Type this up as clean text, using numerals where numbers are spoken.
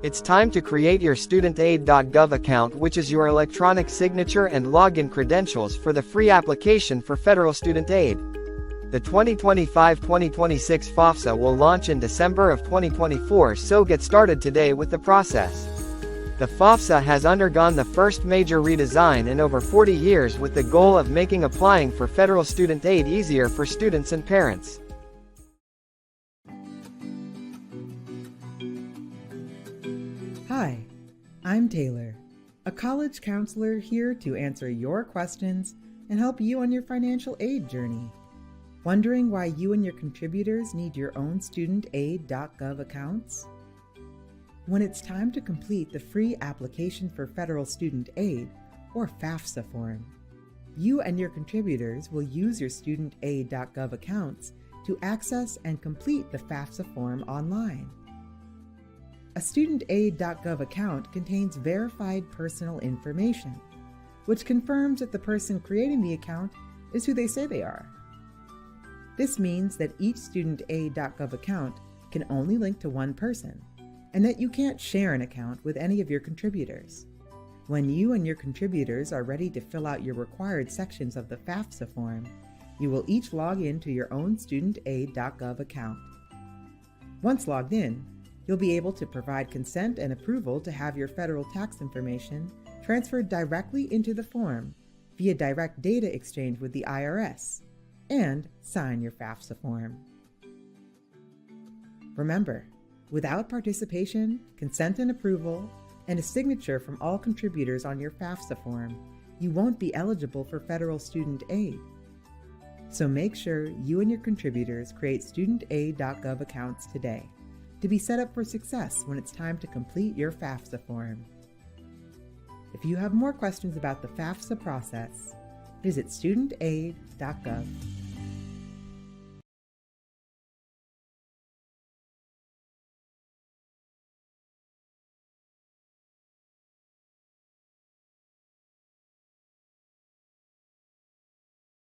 It's time to create your StudentAid.gov account, which is your electronic signature and login credentials for the free application for federal student aid. The 2025-2026 FAFSA will launch in December of 2024, so get started today with the process. The FAFSA has undergone the first major redesign in over 40 years with the goal of making applying for federal student aid easier for students and parents. Hi, I'm Taylor, a college counselor here to answer your questions and help you on your financial aid journey. Wondering why you and your contributors need your own StudentAid.gov accounts? When it's time to complete the free application for federal student aid, or FAFSA form, you and your contributors will use your StudentAid.gov accounts to access and complete the FAFSA form online. A StudentAid.gov account contains verified personal information, which confirms that the person creating the account is who they say they are. This means that each StudentAid.gov account can only link to one person, and that you can't share an account with any of your contributors. When you and your contributors are ready to fill out your required sections of the FAFSA form, you will each log in to your own StudentAid.gov account. Once logged in, you'll be able to provide consent and approval to have your federal tax information transferred directly into the form via direct data exchange with the IRS, and sign your FAFSA form. Remember, without participation, consent and approval, and a signature from all contributors on your FAFSA form, you won't be eligible for federal student aid. So make sure you and your contributors create StudentAid.gov accounts today to be set up for success when it's time to complete your FAFSA form. If you have more questions about the FAFSA process, visit StudentAid.gov.